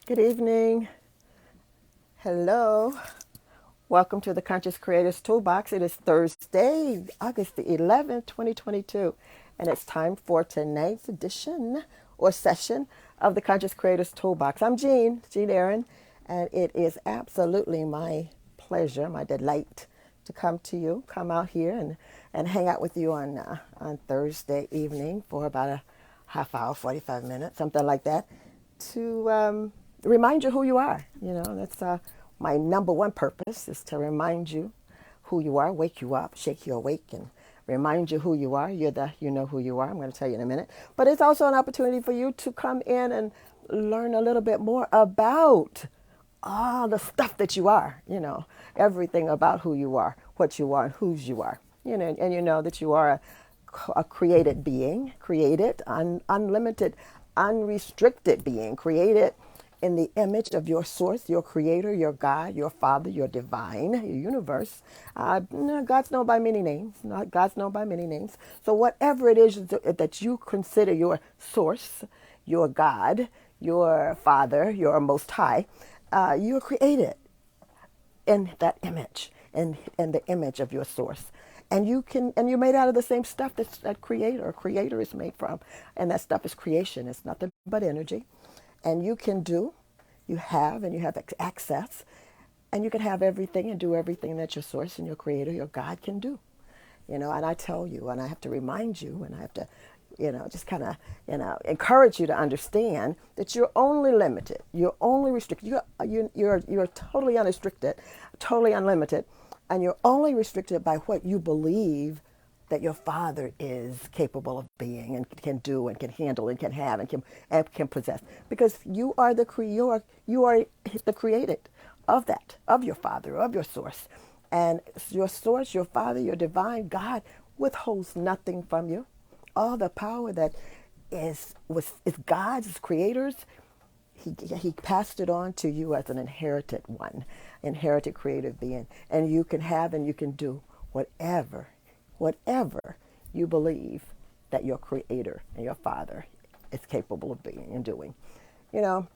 Good evening. Hello. Welcome to the Conscious Creators Toolbox. It is Thursday, August the 11th, 2022, and it's time for tonight's edition or session of the Conscious Creators Toolbox. I'm Jean Aaron, and it is absolutely my pleasure, my delight to come out here and hang out with you on Thursday evening for about a half hour, 45 minutes, something like that, to remind you who you are. That's my number one purpose is to remind you who you are, wake you up, shake you awake, and remind you who you are. You know who you are. I'm going to tell you in a minute. But it's also an opportunity for you to come in and learn a little bit more about all the stuff that you are, everything about who you are, what you are, and whose you are. And you know that you are a created being, created, unlimited, unrestricted being, created in the image of your source, your creator, your God, your Father, your divine, your universe. God's known by many names. God's known by many names. So whatever it is that you consider your source, your God, your Father, your Most High, you're created in that image, in the image of your source. And you're made out of the same stuff that creator is made from. And that stuff is creation. It's nothing but energy. And you have access, and you can have everything and do everything that your source and your creator, your God can do. And I tell you, and I have to remind you, and I have to, just kind of, encourage you to understand that you're only limited. You're only restricted. You're totally unrestricted, totally unlimited, and you're only restricted by what you believe that your Father is capable of being and can do and can handle and can have and can possess, because you are the created of that, of your Father, of your source, and your source, your Father, your divine God withholds nothing from you. All the power that is God's, is creators. He passed it on to you as an inherited creative being, and you can have and you can do whatever you believe that your creator and your Father is capable of being and doing. You know,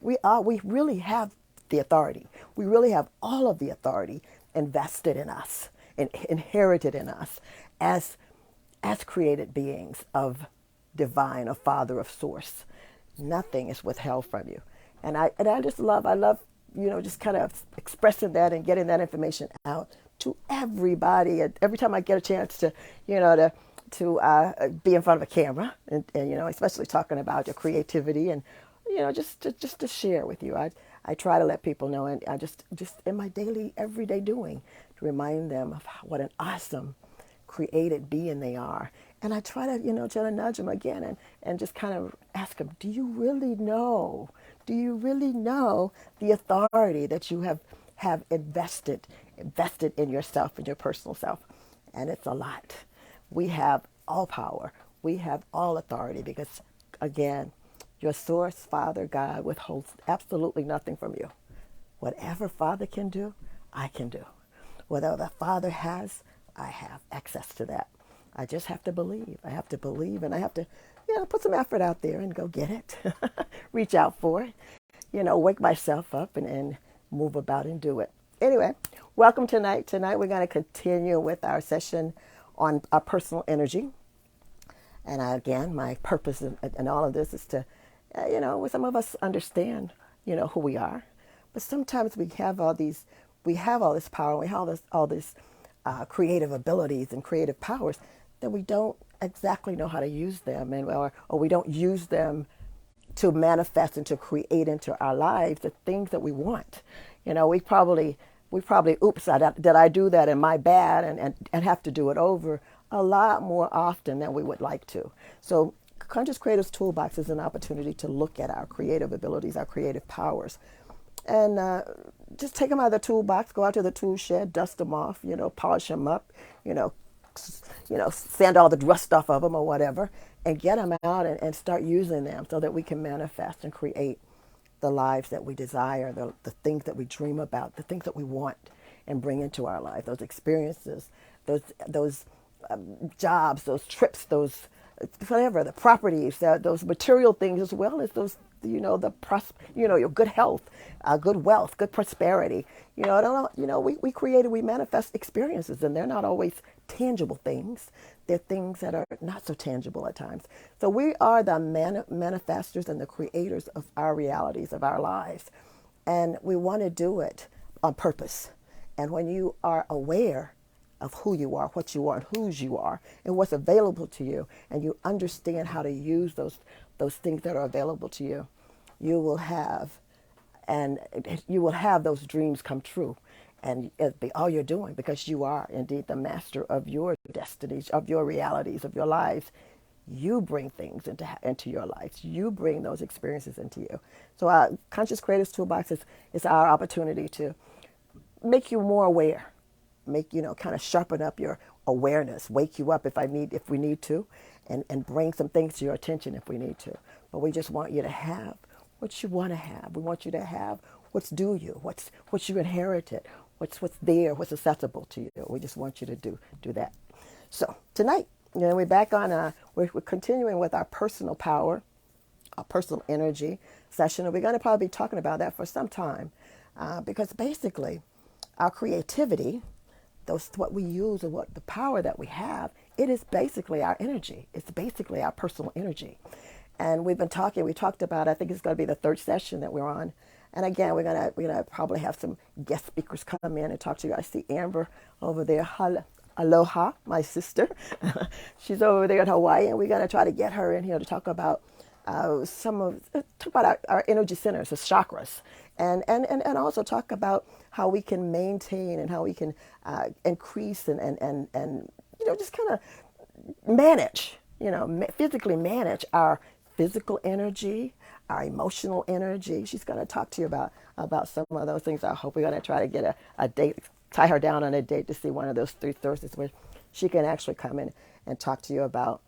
we really have the authority. We really have all of the authority invested in us and inherited in us as created beings of divine, a Father, of source. Nothing is withheld from you. And I love, just kind of expressing that and getting that information out to everybody. And every time I get a chance to, to be in front of a camera and especially talking about your creativity and, just to share with you. I try to let people know, and I just in my daily, everyday doing, to remind them of what an awesome created being they are. And I try to, try to nudge them again and just kind of ask them, do you really know? Do you really know the authority that you have invested in yourself, in your personal self? And it's a lot. We have all power. We have all authority because, again, your source, Father, God, withholds absolutely nothing from you. Whatever Father can do, I can do. Whatever the Father has, I have access to that. I just have to believe. I have to believe, and I have to, put some effort out there and go get it. Reach out for it. Wake myself up and move about and do it. Anyway, welcome tonight. Tonight we're going to continue with our session on our personal energy. And again, my purpose in all of this is to, some of us understand, who we are. But sometimes we have all this power, we have all this creative abilities and creative powers that we don't exactly know how to use them, or we don't use them to manifest and to create into our lives the things that we want. We probably, oops, did I do that? And my bad, and have to do it over a lot more often than we would like to. So Conscious Creators Toolbox is an opportunity to look at our creative abilities, our creative powers, and just take them out of the toolbox, go out to the tool shed, dust them off, polish them up, sand all the rust off of them or whatever, and get them out and start using them so that we can manifest and create the lives that we desire, the things that we dream about, the things that we want and bring into our life, those experiences, those jobs, those trips, those whatever the properties, those material things, as well as those, your good health, good wealth, good prosperity. I don't know. We manifest experiences, and they're not always tangible things. They're things that are not so tangible at times. So we are the manifestors and the creators of our realities, of our lives, and we want to do it on purpose. And when you are aware of who you are, what you are, and whose you are, and what's available to you, and you understand how to use those things that are available to you, you will have, and you will have those dreams come true. And it'll be all you're doing, because you are indeed the master of your destinies, of your realities, of your lives. You bring things into your lives. You bring those experiences into you. So Conscious Creators Toolbox is our opportunity to make you more aware, kind of sharpen up your awareness, wake you up if we need to, and bring some things to your attention if we need to. But we just want you to have what you want to have. We want you to have what's due you, what you inherited, what's there, what's accessible to you. We just want you to do that. So tonight, we're back on. We're continuing with our personal power, our personal energy session, and we're going to probably be talking about that for some time, because basically, our creativity, what we use and what the power that we have, it is basically our energy. It's basically our personal energy. And we talked about, I think it's going to be the third session that we're on. And again, we're gonna probably have some guest speakers come in and talk to you. I see Amber over there. Aloha, my sister. She's over there in Hawaii, and we're gonna try to get her in here to talk about our energy centers, the chakras, and also talk about how we can maintain and how we can increase and just kind of manage, physically manage our physical energy, our emotional energy. She's going to talk to you about some of those things. I hope we're going to try to get a date, tie her down on a date to see one of those 3 Thursdays where she can actually come in and talk to you about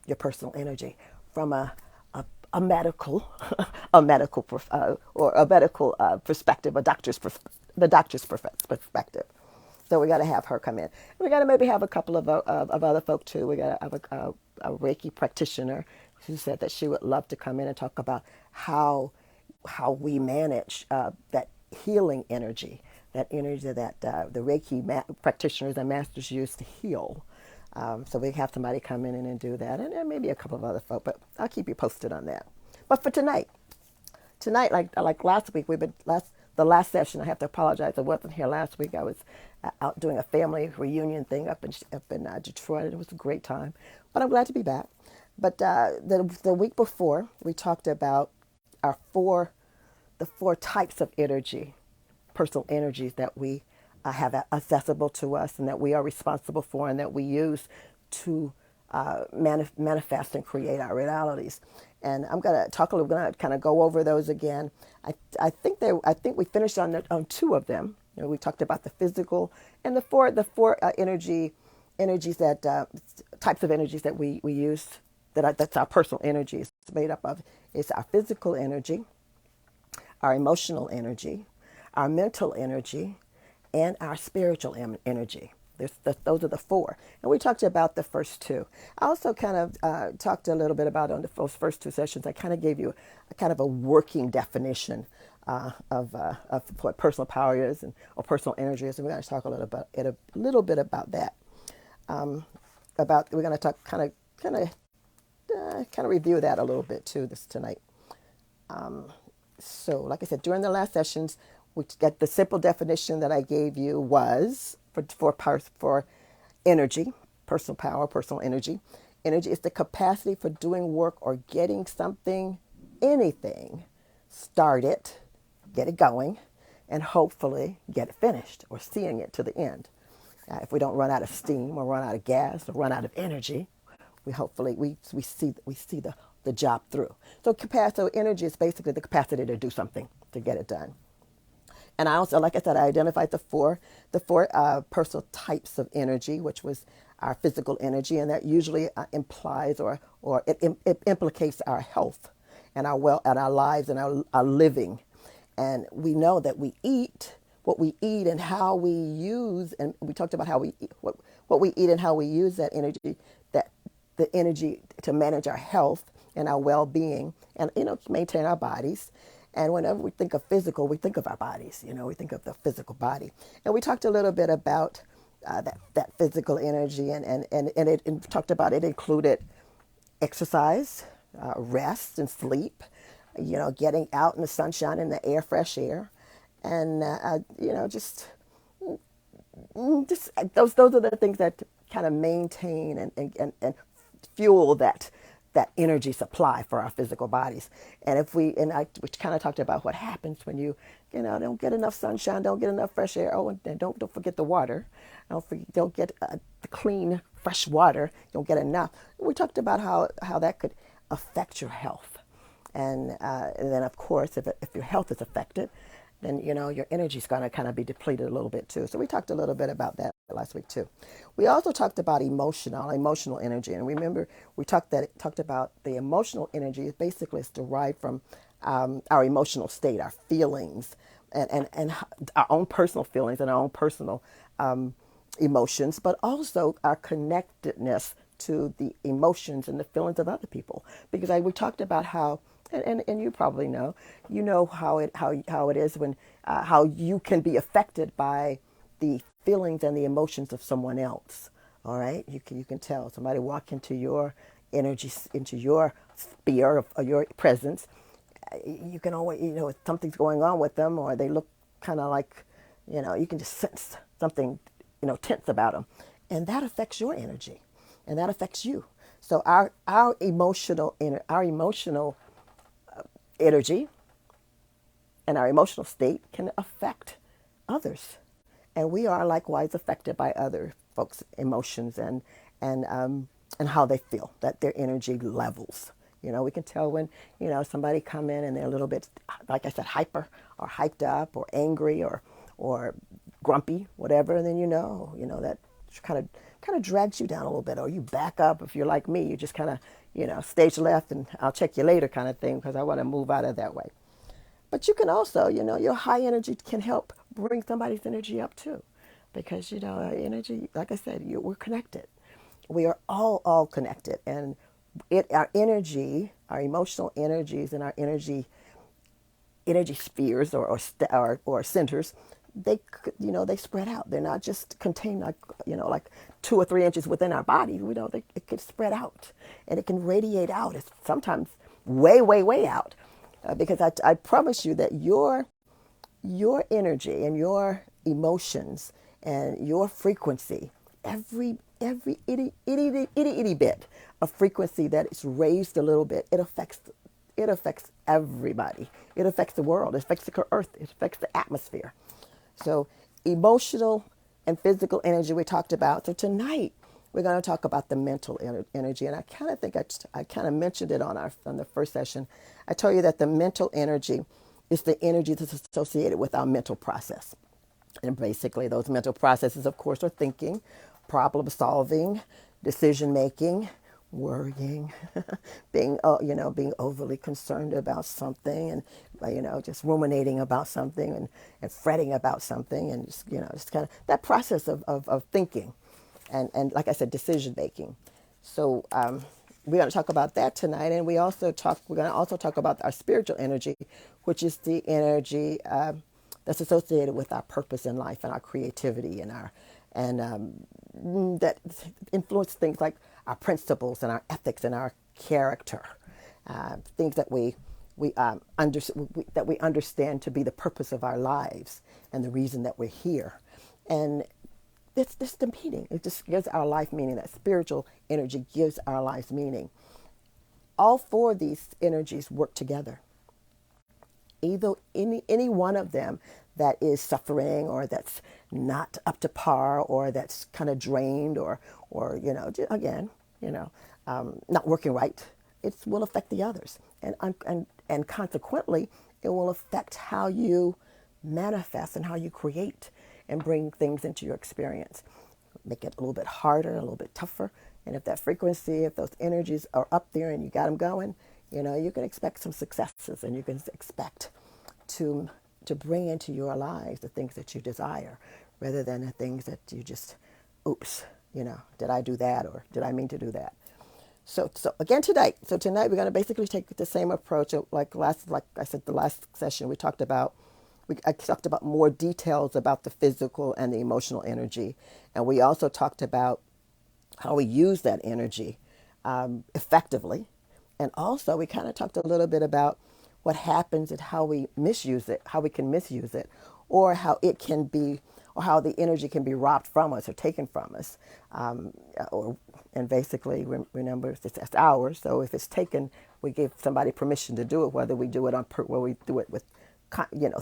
your personal energy from a medical perspective, the doctor's perspective. So we got to have her come in. We got to maybe have a couple of other folk too. We got to have a Reiki practitioner who said that she would love to come in and talk about how we manage that healing energy, that energy that the Reiki practitioners and masters use to heal. So we have somebody come in and do that, and maybe a couple of other folk. But I'll keep you posted on that. But for tonight, like last week, the last session. I have to apologize. I wasn't here last week. I was out doing a family reunion thing up in Detroit. It was a great time, but I'm glad to be back. But the week before, we talked about the four types of energy, personal energies that we have accessible to us, and that we are responsible for, and that we use to manifest and create our realities. And I'm going to kind of go over those again. I think we finished on 2 of them. We talked about the physical and the four energies that types of energies that we use. That's our personal energy. It's made up of. It's our physical energy, our emotional energy, our mental energy, and our spiritual energy. Those are the 4. And we talked about the first 2. I also kind of talked a little bit about on those first 2 sessions. I kind of gave you a kind of a working definition of what personal power is or personal energy is. And we're going to talk a little bit about that. We're going to talk kind of review that a little bit too tonight. So, like I said, during the last sessions, we got the simple definition that I gave you was for energy, personal power, personal energy. Energy is the capacity for doing work or getting something, anything, started, get it going, and hopefully get it finished or seeing it to the end. If we don't run out of steam or run out of gas or run out of energy, we see the job through. So energy is basically the capacity to do something, to get it done. And I also, like I said, I identified the four personal types of energy, which was our physical energy, and that usually implies or it implicates our health and our lives and our living. And we know that we eat what we eat and how we use, and we talked about how we eat, what we eat and how we use that energy. That the energy to manage our health and our well-being, and maintain our bodies. And whenever we think of physical, we think of our bodies. We think of the physical body. And we talked a little bit about that physical energy, and it talked about it included exercise, rest and sleep, getting out in the sunshine and the air, fresh air, and just those are the things that kind of maintain and fuel that energy supply for our physical bodies. And if we we kind of talked about what happens when you don't get enough sunshine, don't get enough fresh air. Oh, and don't forget the water. Don't get the clean fresh water. Don't get enough. We talked about how that could affect your health, and then of course if your health is affected, then your energy is going to kind of be depleted a little bit too. So we talked a little bit about that last week too. We also talked about emotional energy, and remember we talked about the emotional energy is basically is derived from our emotional state, our feelings, and our own personal feelings and our own personal emotions, but also our connectedness to the emotions and the feelings of other people. Because we talked about how, and you probably know, how it is when how you can be affected by the feelings and the emotions of someone else. All right, you can tell somebody walk into your energy, into your sphere of your presence. You can always, if something's going on with them, or they look kind of like, you can just sense something, tense about them, and that affects your energy, and that affects you. So our emotional energy and our emotional state can affect others, and we are likewise affected by other folks' emotions and how they feel, that their energy levels. We can tell when somebody come in and they're a little bit, like I said, hyper or hyped up or angry or grumpy, whatever. And then that kind of drags you down a little bit, or you back up. If you're like me, you just kind of stage left and I'll check you later kind of thing, because I want to move out of that way. But you can also, your high energy can help bring somebody's energy up too, because energy, like I said, we're connected. We are all connected, and our energy, our emotional energies, and our energy spheres or centers, they spread out. They're not just contained like 2 or 3 inches within our body. It can spread out, and it can radiate out. It's sometimes way out, because I promise you that your energy and your emotions and your frequency, every itty bit of frequency that is raised a little bit, it affects everybody. It affects the world. It affects the earth. It affects the atmosphere. So emotional and physical energy we talked about. So tonight we're going to talk about the mental energy, and I kind of think I kind of mentioned it on the first session. I told you that the mental energy is the energy that's associated with our mental process. And basically those mental processes, of course, are thinking, problem solving, decision making, worrying, being overly concerned about something, and just ruminating about something, and fretting about something, and just kind of that process of thinking, and like I said, decision making. So we're going to talk about that tonight, and we're going to also talk about our spiritual energy, which is the energy that's associated with our purpose in life and our creativity that influence things like our principles and our ethics and our character, things that we understand to be the purpose of our lives and the reason that we're here. And it's the meaning. It just gives our life meaning. That spiritual energy gives our lives meaning. All 4 of these energies work together. Either any one of them that is suffering, or that's not up to par, or that's kind of drained, or not working right, it will affect the others, and consequently it will affect how you manifest and how you create and bring things into your experience. Make it a little bit harder, a little bit tougher. And if those energies are up there and you got them going, you can expect some successes, and you can expect to bring into your lives the things that you desire, rather than the things that you just, oops, did I do that, or did I mean to do that? So again tonight. So tonight we're going to basically take the same approach. Like I said, the last session I talked about more details about the physical and the emotional energy, and we also talked about how we use that energy effectively, and also we kind of talked a little bit about what happens and how we misuse it, how we can misuse it, or how it can be, or how the energy can be robbed from us or taken from us. Or and basically, remember, it's ours. So if it's taken, we give somebody permission to do it. Whether we do it where we do it with,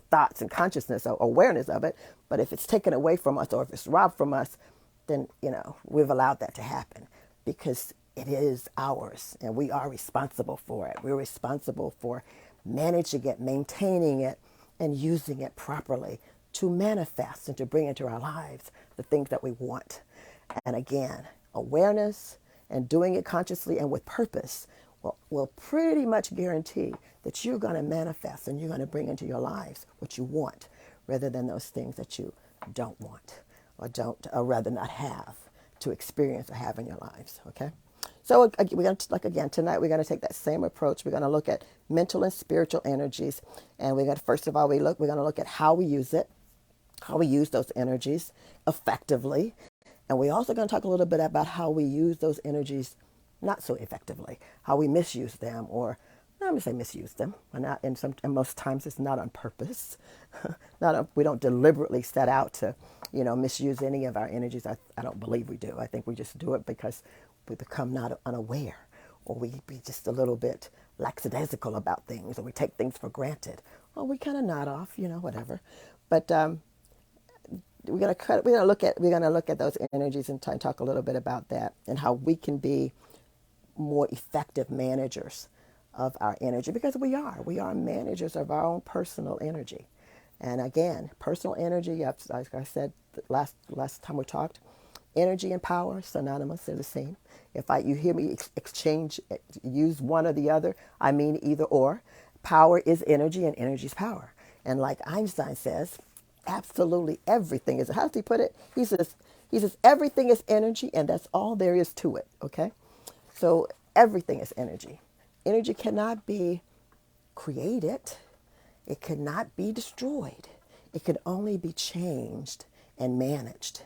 thoughts and consciousness or awareness of it. But if it's taken away from us or if it's robbed from us, then we've allowed that to happen because it is ours and we are responsible for it. We're responsible for managing it, maintaining it, and using it properly to manifest and to bring into our lives the things that we want. And again, awareness and doing it consciously and with purpose will pretty much guarantee that you're going to manifest and you're going to bring into your lives what you want rather than those things that you don't want or rather not have to experience or have in your lives. Okay. So we're going to, again, tonight we're going to take that same approach. We're going to look at mental and spiritual energies. And we're going to, first of all, we're going to look at how we use it, how we use those energies effectively. And we're also going to talk a little bit about how we use those energies not so effectively, how we misuse them, or I'm going to say misuse them. And most times it's not on purpose. We don't deliberately set out to, misuse any of our energies. I don't believe we do. I think we just do it because we become not unaware, or we be just a little bit lackadaisical about things, or we take things for granted, or we kind of nod off, whatever. But we're gonna look at those energies and talk a little bit about that and how we can be more effective managers of our energy, because we are managers of our own personal energy. And again, personal energy, like I said last time we talked, energy and power synonymous, they're the same. If you hear me use one or the other, I mean either or. Power is energy and energy is power. And like Einstein says, absolutely everything is, how does he put it? He says everything is energy and that's all there is to it. Okay. So everything is energy. Energy cannot be created. It cannot be destroyed. It can only be changed and managed.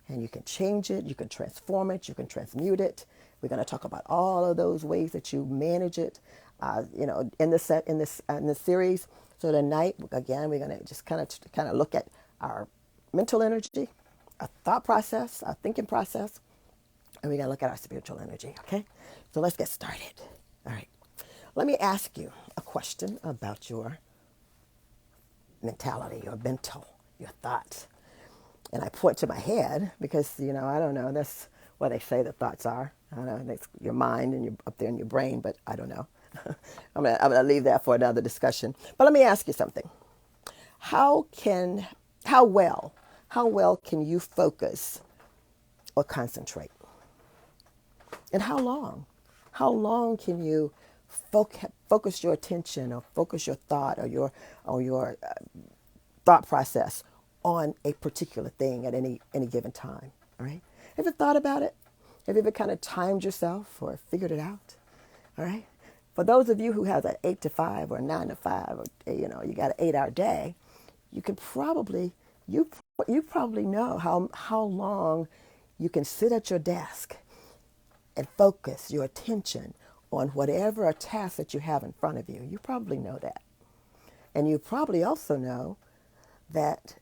And you can change it, you can transform it, you can transmute it. We're going to talk about all of those ways that you manage it, in this series. So tonight, again, we're going to just kind of look at our mental energy, our thought process, our thinking process, and we're going to look at our spiritual energy. Okay, so let's get started. All right, let me ask you a question about your mentality, your mental, your thoughts. And I point to my head because, I don't know, that's what they say the thoughts are. I don't know, it's your mind and you're up there in your brain, but I don't know. I'm gonna leave that for another discussion. But let me ask you something. How well can you focus or concentrate? And how long? How long can you focus your attention or focus your thought or your thought process on a particular thing at any given time? All right. Have you thought about it? Have you ever kind of timed yourself or figured it out? All right. For those of you who have an 8 to 5 or a 9 to 5, or you got an 8-hour day, you probably know how long you can sit at your desk and focus your attention on whatever a task that you have in front of you. You probably know that. And you probably also know that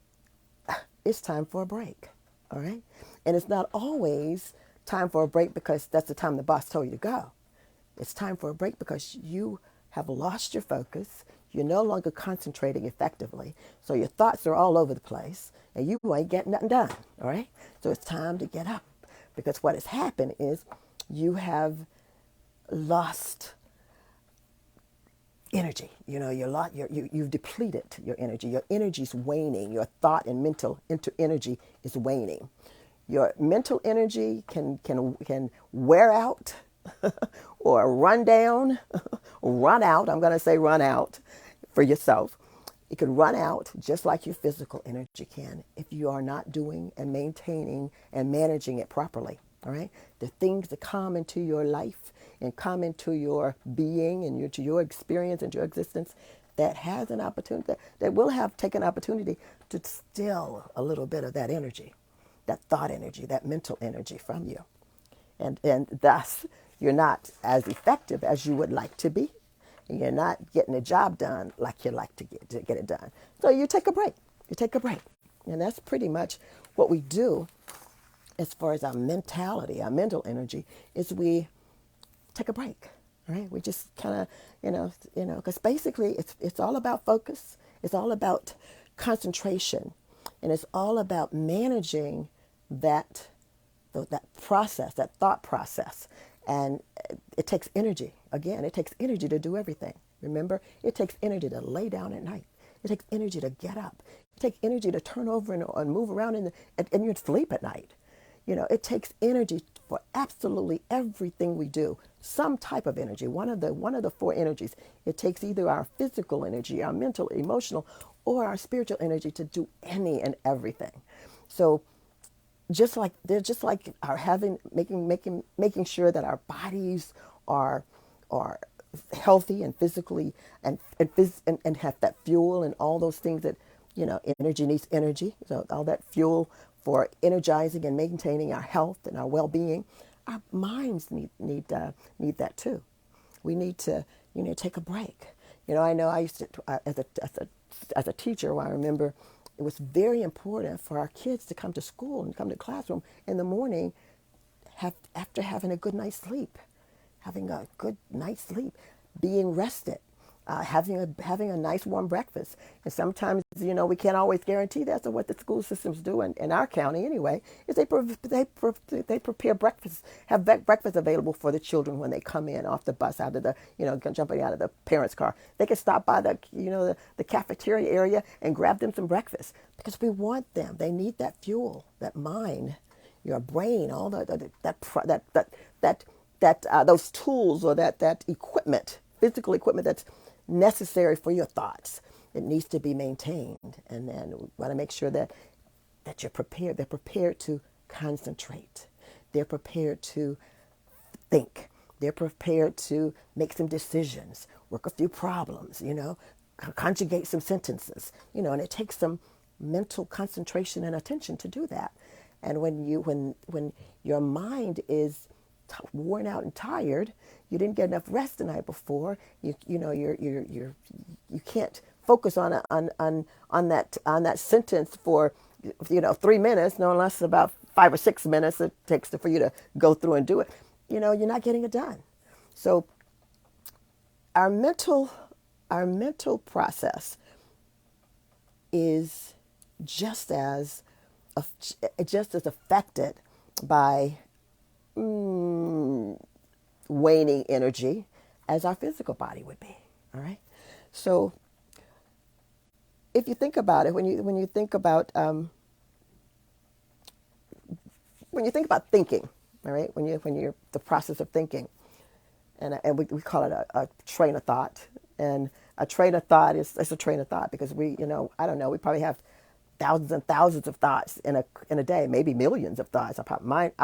it's time for a break, all right? And it's not always time for a break because that's the time the boss told you to go. It's time for a break because you have lost your focus. You're no longer concentrating effectively. So your thoughts are all over the place and you ain't getting nothing done, all right? So it's time to get up because what has happened is you have lost energy. You've depleted your energy. Your energy's waning. Your thought and mental energy is waning. Your mental energy can wear out or run down, run out. I'm going to say run out for yourself. It can run out just like your physical energy can if you are not doing and maintaining and managing it properly. All right. The things that come into your life, and come into your being and to your experience and your existence that has an opportunity, that will have taken opportunity to steal a little bit of that energy, that thought energy, that mental energy from you. And thus, you're not as effective as you would like to be. And you're not getting the job done like you like to get it done. So you take a break. You take a break. And that's pretty much what we do as far as our mentality, our mental energy, is we take a break, right? We just kind of, because basically it's all about focus. It's all about concentration. And it's all about managing that process, that thought process. And it takes energy. Again, it takes energy to do everything. Remember, it takes energy to lay down at night. It takes energy to get up. It takes energy to turn over and move around and you sleep at night. It takes energy for absolutely everything we do. Some type of energy. One of the four energies. It takes either our physical energy, our mental, emotional, or our spiritual energy to do any and everything. So just like our making sure that our bodies are healthy and physically and have that fuel and all those things that energy needs energy. So all that fuel for energizing and maintaining our health and our well-being. Our minds need that too. We need to take a break. I know I used to as a teacher. I remember it was very important for our kids to come to school and come to classroom in the morning after having a good night's sleep, being rested, having a nice warm breakfast. And sometimes, we can't always guarantee that. So what the school systems do in our county anyway is they prepare breakfast, have breakfast available for the children when they come in off the bus, out of the, jumping out of the parents' car. They can stop by the cafeteria area and grab them some breakfast because we want them. They need that fuel, that mind, your brain, all those tools or that equipment, physical equipment that's necessary for your thoughts. It needs to be maintained. And then we want to make sure that you're prepared. They're prepared to concentrate. They're prepared to think. They're prepared to make some decisions, work a few problems, conjugate some sentences, and it takes some mental concentration and attention to do that. And when your mind is worn out and tired, you didn't get enough rest the night before. You can't focus on that sentence for 3 minutes, no less about 5 or 6 minutes it takes for you to go through and do it. You're not getting it done. So our mental process is just as affected by waning energy as our physical body would be. All right. So if you think about it, when you think about thinking, all right, when you're the process of thinking, and we call it a train of thought, and a train of thought is a train of thought because we probably have thousands and thousands of thoughts in a day, maybe millions of thoughts. I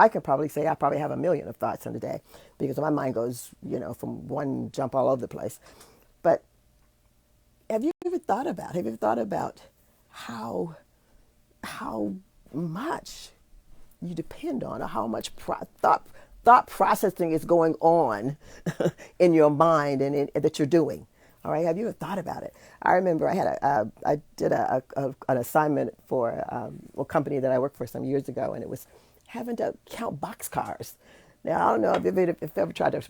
can probably say I probably have a million of thoughts in a day because my mind goes, from one jump all over the place. But have you ever thought about how much you depend on, or how much thought processing is going on in your mind and that you're doing? All right, have you ever thought about it? I remember I did an assignment for a company that I worked for some years ago, and it was having to count boxcars. Now I don't know if you've ever tried to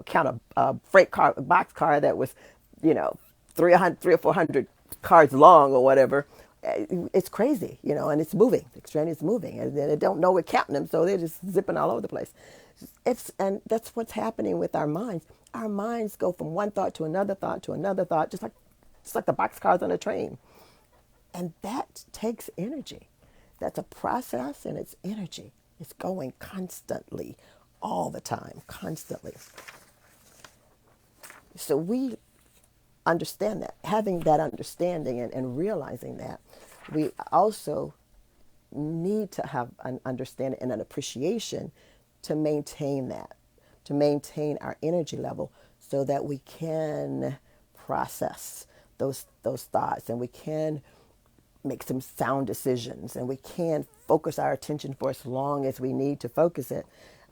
count a freight car, a boxcar that was 300 or 400 cars long or whatever. It's crazy, and it's moving. The train is moving, and they don't know we're counting them, so they're just zipping all over the place. And that's what's happening with our minds. Our minds go from one thought to another thought to another thought, just like the boxcars on a train. And that takes energy. That's a process, and it's energy. It's going constantly, all the time, constantly. So we understand that. Having that understanding and realizing that, we also need to have an understanding and an appreciation to maintain that. to maintain our energy level so that we can process those thoughts, and we can make some sound decisions, and we can focus our attention for as long as we need to focus it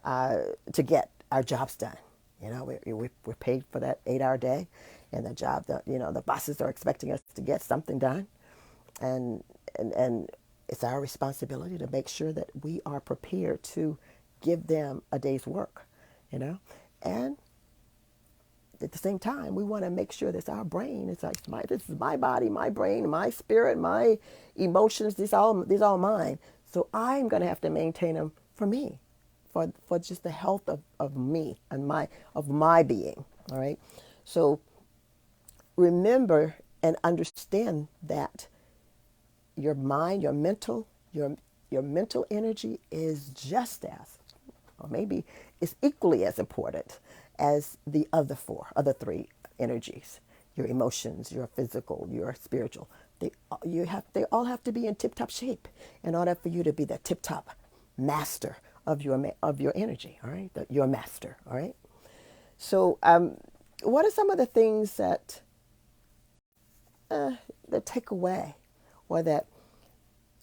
to get our jobs done. We're paid for that 8-hour day, and the job that, the bosses are expecting us to get something done. And it's our responsibility to make sure that we are prepared to give them a day's work, and at the same time, we want to make sure that our brain is like, this is my body, my brain, my spirit, my emotions. These all mine. So I'm going to have to maintain them for me, for just the health of me and my being. All right. So remember and understand that your mind, your mental energy is just as, or maybe is equally as important as the other three energies: your emotions, your physical, your spiritual. They all have to be in tip-top shape in order for you to be the tip-top master of your energy. All right, your master. All right. So, what are some of the things that take away, or that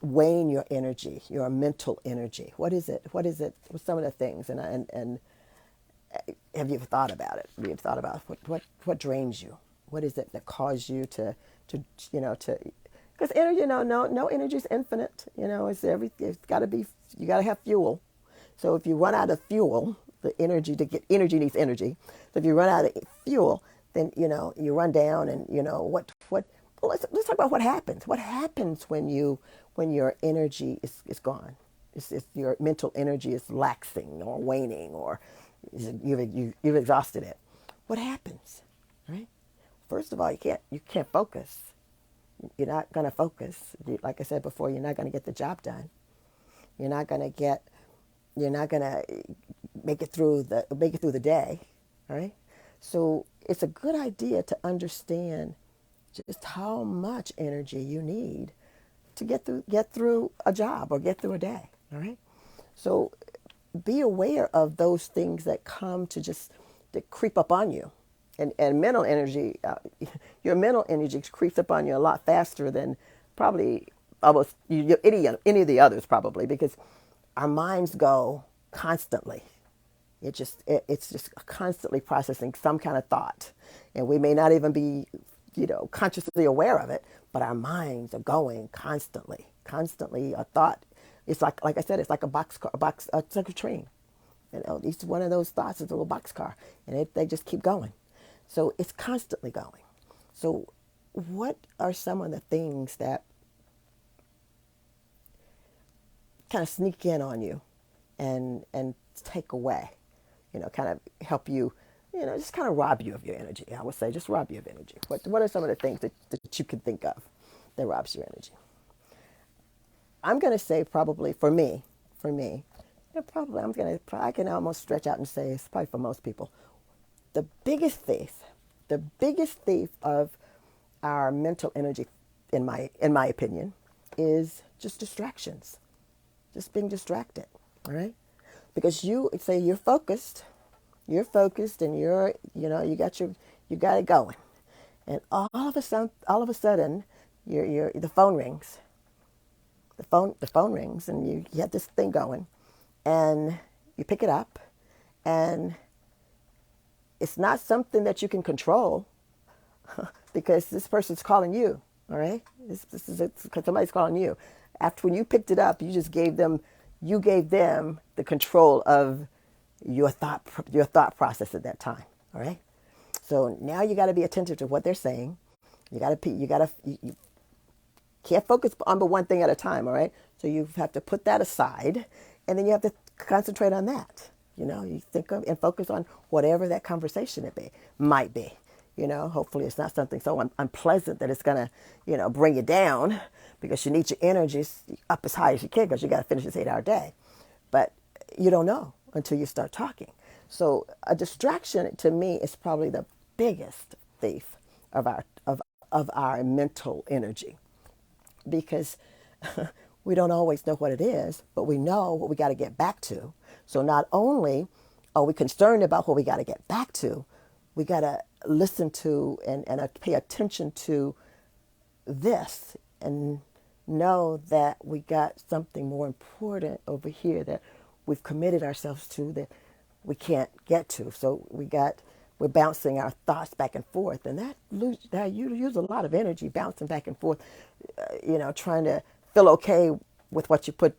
wane your energy, your mental energy? What is it? What some of the things? And have you ever thought about it? Have you ever thought about what drains you? What is it that causes you to because energy, no energy is infinite. It's got to be, you got to have fuel. So if you run out of fuel, the energy to get energy needs energy. So if you run out of fuel, then you run down, and what. Well, let's talk about what happens. What happens when your energy is gone? It's your mental energy is laxing or waning, or you've exhausted it. What happens, right? First of all, you can't focus. You're not going to focus. Like I said before, you're not going to get the job done. You're not going to make it through the day, right? So it's a good idea to understand just how much energy you need to get through a job or get through a day. All right. So be aware of those things that come to creep up on you, and mental energy. Your mental energy creeps up on you a lot faster than probably almost any of the others, probably, because our minds go constantly. It's just constantly processing some kind of thought, and we may not even be consciously aware of it, but our minds are going constantly. A thought. It's like I said, it's like it's like a train. Each one of those thoughts is a little boxcar, and they just keep going. So it's constantly going. So what are some of the things that kind of sneak in on you and take away, kind of help you, just kind of rob you of your energy? I would say just rob you of energy. What are some of the things that you can think of that robs your energy? I'm going to say probably for me, probably I can almost stretch out and say it's probably for most people. The biggest thief of our mental energy, in my opinion, is just distractions, just being distracted. All right, because you say you're focused, and you got it going, and all of a sudden, the phone rings. The phone rings, and you have this thing going, and you pick it up, and it's not something that you can control because this person's calling you. All right, somebody's calling you. After when you picked it up, you gave them the control of your thought process at that time. All right, so now you got to be attentive to what they're saying. You can't focus on but one thing at a time. All right, so you have to put that aside, and then you have to concentrate on that. You think of and focus on whatever that conversation might be. Hopefully it's not something so unpleasant that it's gonna, bring you down, because you need your energy up as high as you can, because you got to finish this 8-hour day. But you don't know until you start talking. So a distraction, to me, is probably the biggest thief of our mental energy, because we don't always know what it is, but we know what we got to get back to. So not only Are we concerned about what we got to get back to? We got to listen to and pay attention to this and know that we got something more important over here that we've committed ourselves to that we can't get to. So we're bouncing our thoughts back and forth, and that you use a lot of energy bouncing back and forth, trying to feel okay with what you put.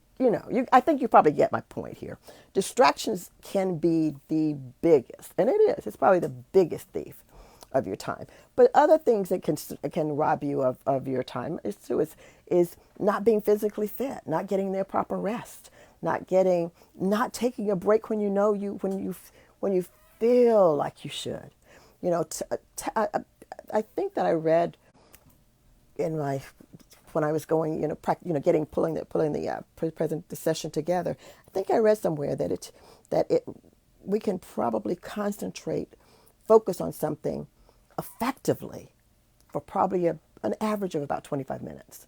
I think you probably get my point here. Distractions can be the biggest, and it is. It's probably the biggest thief of your time. But other things that can rob you of your time is not being physically fit, not getting their proper rest, not taking a break when when you feel like you should. I think that I read in my when I was going, pulling the session together. I think I read somewhere that we can probably focus on something effectively for probably an average of about 25 minutes.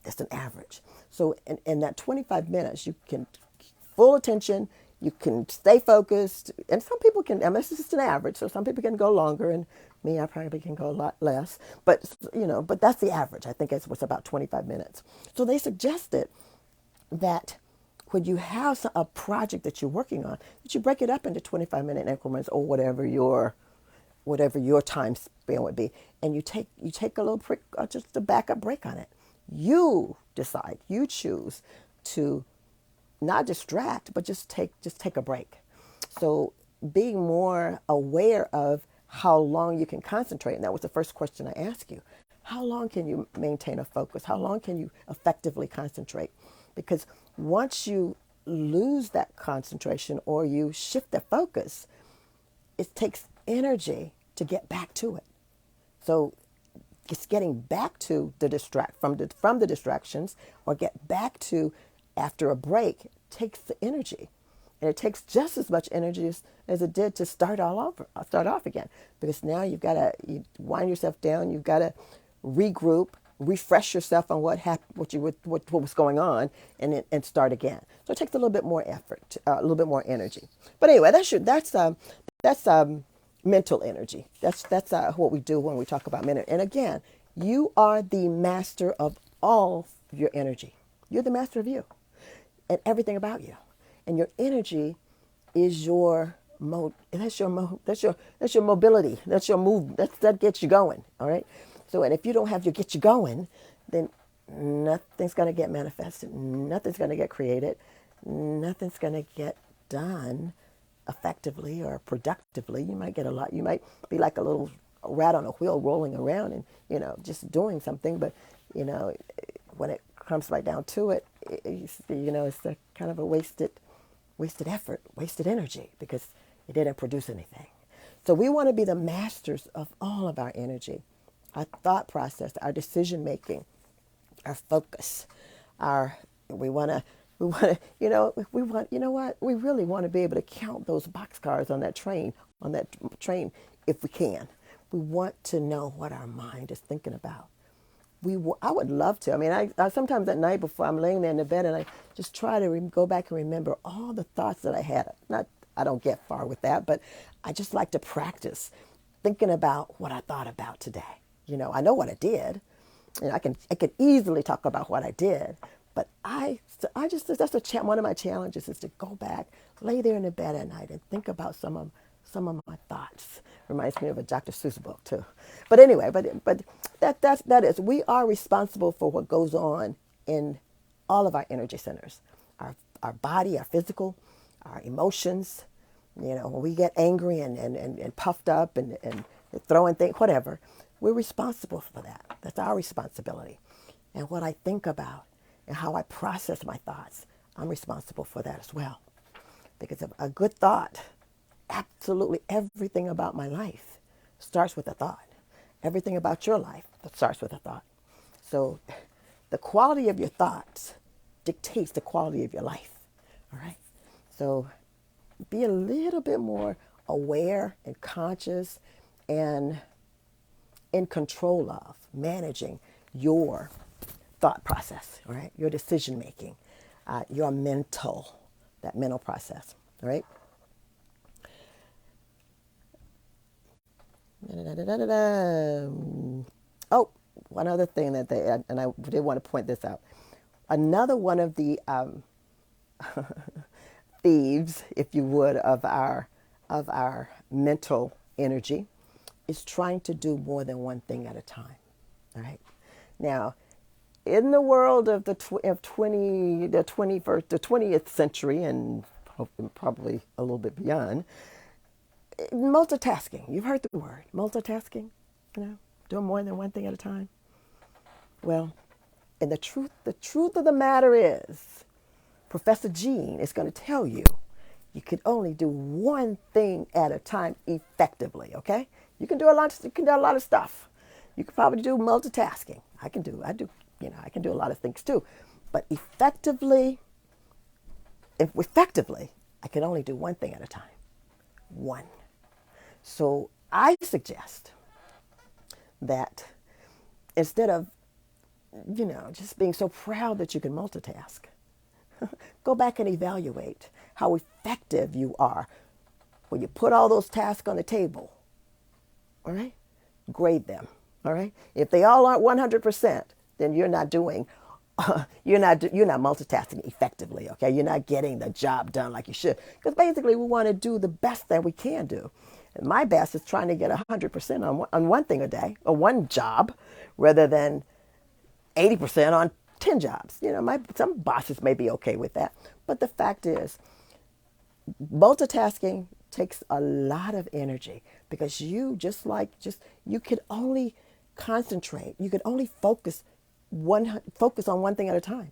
That's an average. So in that 25 minutes, you can full attention, you can stay focused, and some people can, and this is just an average, so some people can go longer, and me, I probably can go a lot less, but that's the average. I think it's what's about 25 minutes. So they suggested that when you have a project that you're working on, that you break it up into 25-minute increments or whatever your time span would be, and you take a little break, just a backup break on it. You decide, you choose to not distract, but just take a break. So being more aware of how long you can concentrate, and that was the first question I asked you. How long can you maintain a focus? How long can you effectively concentrate? Because once you lose that concentration or you shift the focus, it takes energy to get back to it. So it's getting back to from the distractions, or get back to after a break, takes the energy. And it takes just as much energy as it did to start off again. Because now you wind yourself down, you've got to regroup, refresh yourself on what was going on, and start again. So it takes a little bit more effort, a little bit more energy. But anyway, that's mental energy. That's what we do when we talk about mental. And again, you are the master of all your energy. You're the master of you and everything about you. And your energy is that's your mobility. That's your move. That gets you going. All right. So, and if you don't have your get you going, then nothing's going to get manifested. Nothing's going to get created. Nothing's going to get done effectively or productively. You might get a lot. You might be like a little rat on a wheel rolling around and, just doing something. But, when it comes right down to it, it's a kind of a wasted effort, wasted energy, because it didn't produce anything. So we want to be the masters of all of our energy, our thought process, our decision making, our focus, we really want to be able to count those boxcars on that train if we can. We want to know what our mind is thinking about. I would love to. I mean, I sometimes at night before I'm laying there in the bed, and I just try to go back and remember all the thoughts that I had. I don't get far with that, but I just like to practice thinking about what I thought about today. I know what I did, and I can easily talk about what I did, but that's one of my challenges is to go back, lay there in the bed at night, and think about some of my thoughts. Reminds me of a Dr. Seuss book too. But anyway, but that is, we are responsible for what goes on in all of our energy centers, our body, our physical, our emotions. When we get angry and puffed up and throwing things, whatever, we're responsible for that. That's our responsibility. And what I think about and how I process my thoughts, I'm responsible for that as well. Because of a good thought, absolutely everything about my life starts with a thought. Everything about your life starts with a thought. So the quality of your thoughts dictates the quality of your life. All right. So be a little bit more aware and conscious and in control of managing your thought process, all right? Your decision making, that mental process, all right? Da-da-da-da-da-da. Oh, one other thing that and I did want to point this out. Another one of the thieves, if you would, of our mental energy is trying to do more than one thing at a time. All right. Now, in the world of the 20th century, and probably a little bit beyond, multitasking. You've heard the word multitasking. Doing more than one thing at a time. Well, and the truth of the matter is, Professor Jean is going to tell you you can only do one thing at a time effectively, okay? You can do a lot of stuff. You could probably do multitasking. I can do a lot of things too. But effectively, I can only do one thing at a time. One. So I suggest that instead of, just being so proud that you can multitask, go back and evaluate how effective you are when you put all those tasks on the table. All right? Grade them. All right? If they all aren't 100%, then you're not multitasking effectively, okay? You're not getting the job done like you should. Because basically we want to do the best that we can do. And my best is trying to get 100% on one thing a day, or one job, rather than 80% on 10 jobs. Some bosses may be okay with that. But the fact is, multitasking takes a lot of energy because you could only concentrate. You could only focus on one thing at a time.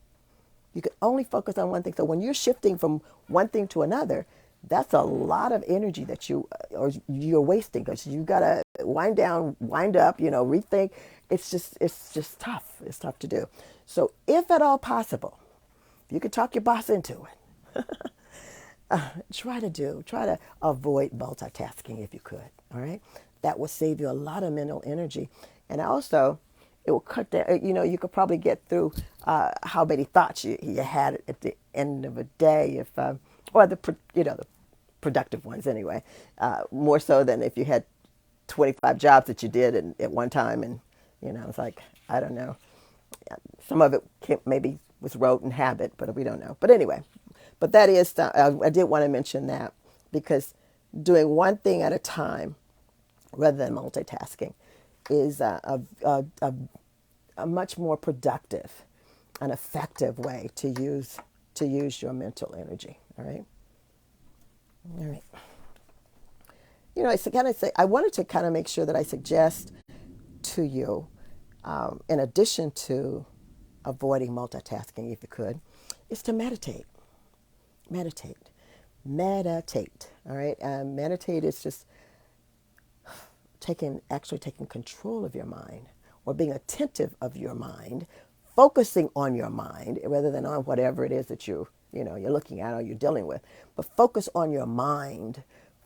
You could only focus on one thing. So when you're shifting from one thing to another, that's a lot of energy that you're wasting because you gotta wind down, wind up, rethink. It's just tough. It's tough to do. So if at all possible, if you could talk your boss into it, try to avoid multitasking if you could. All right, that will save you a lot of mental energy, and also it will cut down. You could probably get through how many thoughts you had at the end of a day, if or the productive ones anyway. More so than if you had 25 jobs that you did at one time, and it's like, I don't know. Some of it maybe was rote and habit, but we don't know. But anyway, that is, I did want to mention that because doing one thing at a time rather than multitasking is a much more productive and effective way to use your mental energy. All right. All right. I wanted to kind of make sure that I suggest to you, in addition to avoiding multitasking, if you could, is to meditate. Meditate. All right. Meditate is just actually taking control of your mind, or being attentive of your mind, focusing on your mind rather than on whatever it is that you're looking at or you're dealing with. But focus on your mind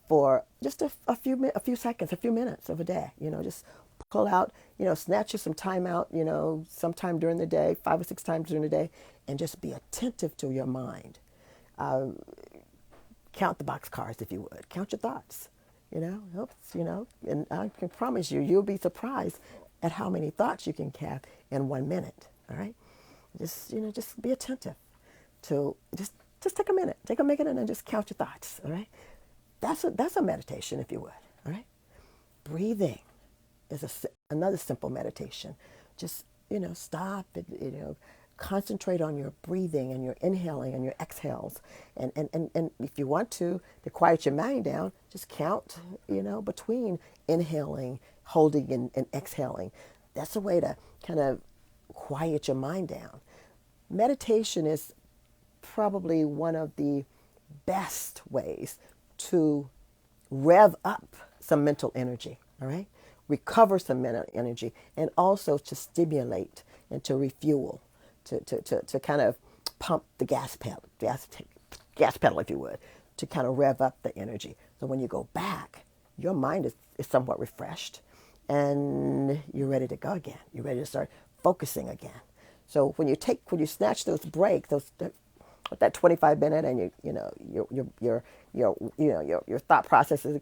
for just a few seconds, a few minutes of a day. Just pull out, snatch you some time out, sometime during the day, 5 or 6 times during the day, and just be attentive to your mind. Count the boxcars, if you would. Count your thoughts. And I can promise you'll be surprised at how many thoughts you can have in 1 minute. All right, just be attentive to just take a minute, and then just count your thoughts. All right, that's a meditation, if you would. All right, breathing is another simple meditation. Just stop and concentrate on your breathing and your inhaling and your exhales. And if you want to quiet your mind down, just count, between inhaling, holding, and exhaling. That's a way to kind of quiet your mind down. Meditation is probably one of the best ways to rev up some mental energy, all right? Recover some mental energy, and also to stimulate and to refuel, to kind of pump the gas pedal, if you would, to kind of rev up the energy. So when you go back, your mind is somewhat refreshed, and you're ready to go again. You're ready to start focusing again. So when you snatch those breaks, that 25-minute, and your thought processes,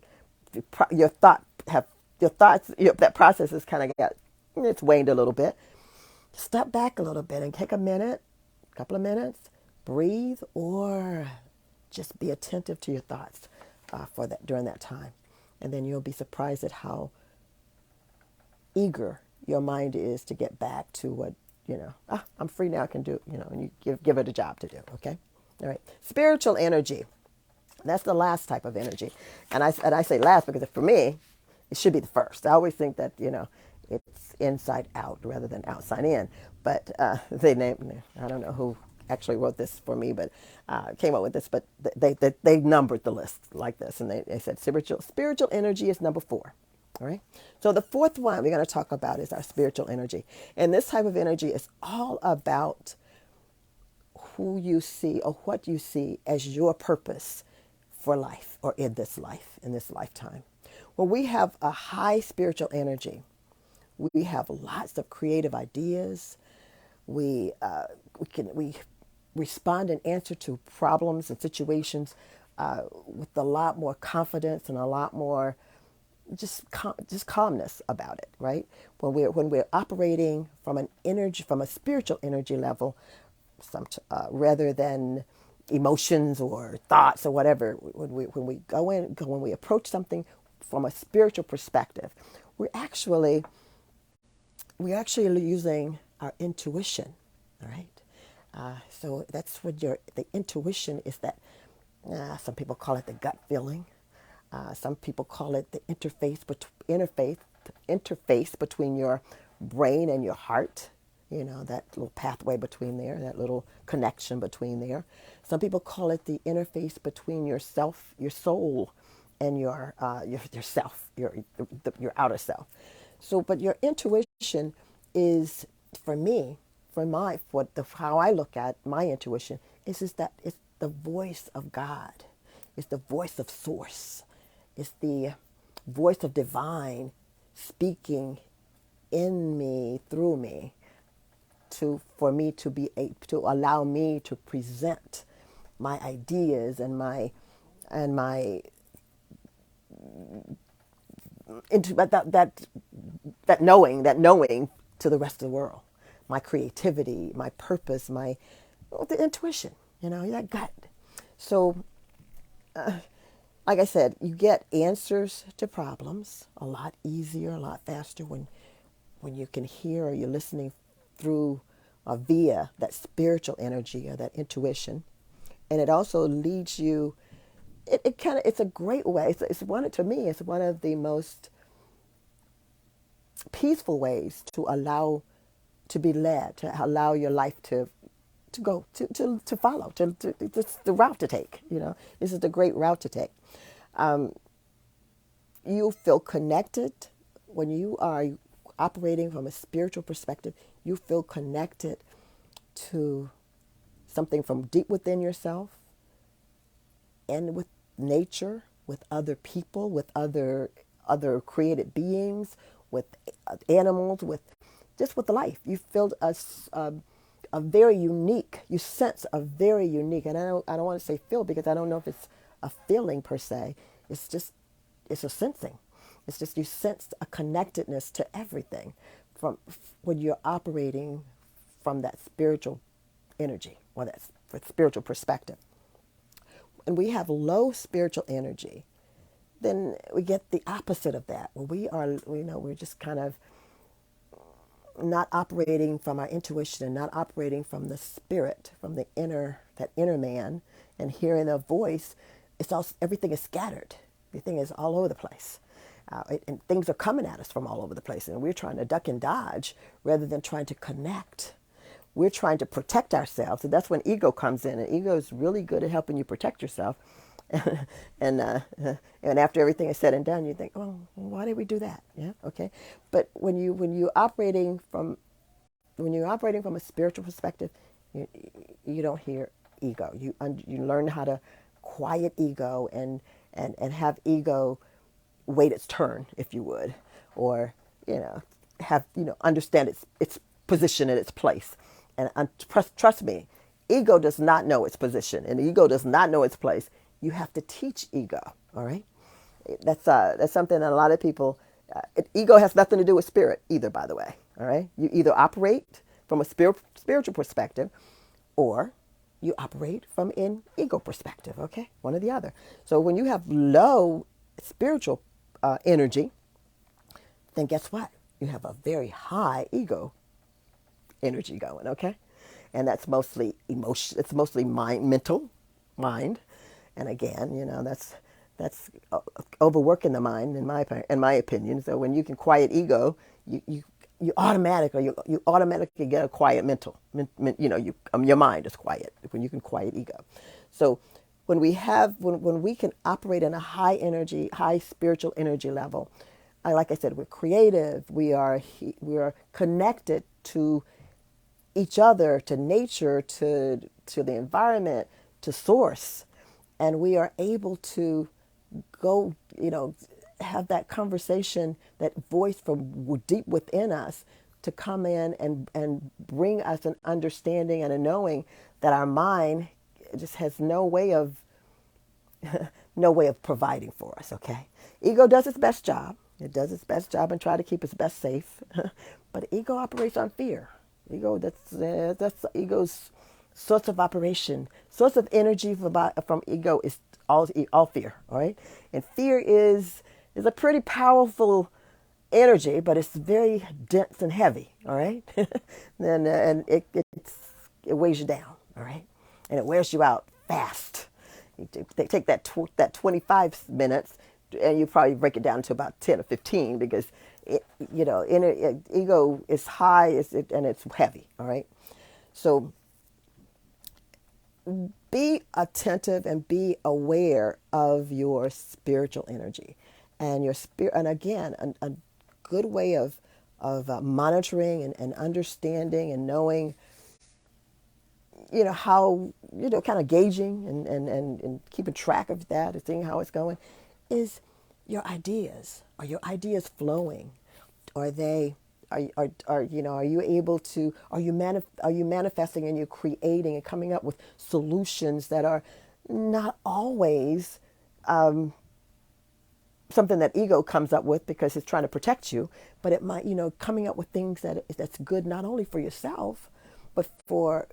your thought have your thoughts, that process is kind of got, it's waned a little bit. Step back a little bit and take a minute, a couple of minutes, breathe, or just be attentive to your thoughts for that during that time. And then you'll be surprised at how eager your mind is to get back to what, I'm free now, I can do, and you give it a job to do, okay? All right. Spiritual energy. That's the last type of energy. And I say last because for me, it should be the first. I always think that, it's inside out rather than outside in. But they named, I don't know who actually wrote this for me, but came up with this, but they numbered the list like this. And they said spiritual energy is number 4. All right. So the fourth one we're going to talk about is our spiritual energy. And this type of energy is all about who you see or what you see as your purpose for life or in this lifetime. When we have a high spiritual energy, we have lots of creative ideas. We respond and answer to problems and situations with a lot more confidence and a lot more just calmness about it, right? When we're operating from a spiritual energy level, rather than emotions or thoughts or whatever. When we approach something from a spiritual perspective, we're actually using our intuition. All right. So that's what the intuition is. That some people call it the gut feeling. Some people call it the interface between your brain and your heart. That little pathway between there, that little connection between there. Some people call it the interface between yourself, your soul, and your self, your outer self. So, but your intuition is, for me, how I look at my intuition is that it's the voice of God, it's the voice of Source, it's the voice of divine speaking in me, through me, for me to allow me to present my ideas and my into that knowing to the rest of the world, my creativity, my purpose, the intuition, that gut. So, like I said, you get answers to problems a lot easier, a lot faster when you can hear or you're listening through or via that spiritual energy or that intuition. And it also leads you, it's a great way. It's one of the most peaceful ways to be led, to allow your life to go, to follow, it's the route to take. This is the great route to take. You feel connected when you are operating from a spiritual perspective. You feel connected to something from deep within yourself and with nature, with other people, with other created beings, with animals, with life. You feel a very unique. You sense a very unique, and I don't want to say feel because I don't know if it's a feeling per se. It's a sensing. It's just you sense a connectedness to everything from when you're operating from that spiritual energy or that spiritual perspective. And we have low spiritual energy, then we get the opposite of that. When we're just kind of not operating from our intuition and not operating from the spirit, from that inner man, and hearing a voice. Everything is scattered. Everything is all over the place. And things are coming at us from all over the place. And we're trying to duck and dodge rather than trying to connect. We're trying to protect ourselves. And that's when ego comes in. And ego is really good at helping you protect yourself. and after everything is said and done, you think, oh, why did we do that? Yeah, okay. But when you're operating from a spiritual perspective, you don't hear ego. You learn how to quiet ego and have ego wait its turn, if you would, or understand its position and its place. And trust me, ego does not know its position, and ego does not know its place. You have to teach ego. All right, that's something that a lot of people Ego has nothing to do with spirit either, by the way. All right. You either operate from a spiritual perspective, or you operate from an ego perspective. Okay, one or the other. So when you have low spiritual energy, then guess what? You have a very high ego energy going. Okay, and that's mostly emotion. It's mostly mental, mind, and again, that's overworking the mind in my opinion. So when you can quiet ego, you automatically get a quiet mental. Your mind is quiet when you can quiet ego. So when we can operate in a high energy, high spiritual energy level, like I said, we're creative. We are connected to each other, to nature, to the environment, to source, and we are able to go, have that conversation, that voice from deep within us to come in and bring us an understanding and a knowing that our mind just has no way of providing for us. Okay, ego does its best job. It does its best job and try to keep its best safe, but ego operates on fear. Ego, that's ego's source of operation, source of energy from ego is all fear. All right, and fear is a pretty powerful energy, but it's very dense and heavy. All right, and it weighs you down. All right, and it wears you out fast. They take that 25 minutes, and you probably break it down to about 10 or 15 because ego is high, and it's heavy. All right, so be attentive and be aware of your spiritual energy, and your spirit. And again, a good way of monitoring and understanding and knowing, how, kind of gauging and keeping track of that and seeing how it's going, is your ideas. Are your ideas flowing? Are they? Are you able to? Are you manifesting and you're creating and coming up with solutions that are not always something that ego comes up with because it's trying to protect you, but it might, coming up with things that's good not only for yourself, but for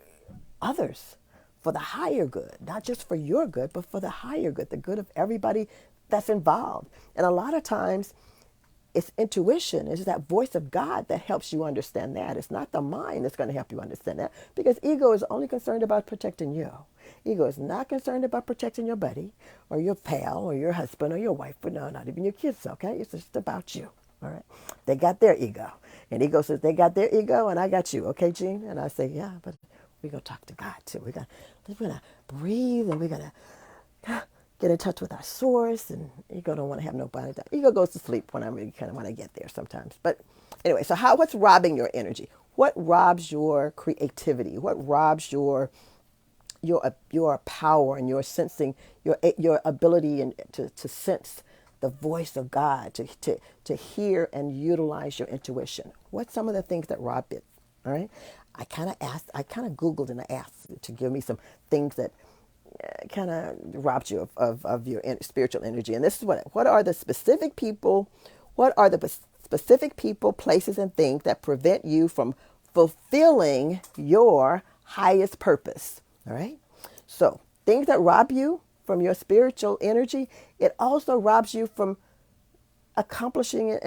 others, for the higher good, not just for your good, but for the higher good, the good of everybody that's involved. And a lot of times it's intuition, it's that voice of God that helps you understand that. It's not the mind that's going to help you understand that, because ego is only concerned about protecting you. Ego is not concerned about protecting your buddy or your pal or your husband or your wife, but no, not even your kids, okay? It's just about you, all right? They got their ego. And ego says, they got their ego and I got you, okay, Gene? And I say, yeah, but we're going to talk to God too. We're going to breathe, and we're going to get in touch with our source. And ego don't want to have nobody. Ego goes to sleep when I get there sometimes. But anyway, so what's robbing your energy? What robs your creativity? What robs your power and your sensing, your ability to sense the voice of God, to hear and utilize your intuition? What's some of the things that rob it? All right. I kind of Googled and I asked to give me some things that kind of robbed you of your spiritual energy. And this is what are the specific people, places, and things that prevent you from fulfilling your highest purpose. All right. So things that rob you from your spiritual energy, it also robs you from accomplishing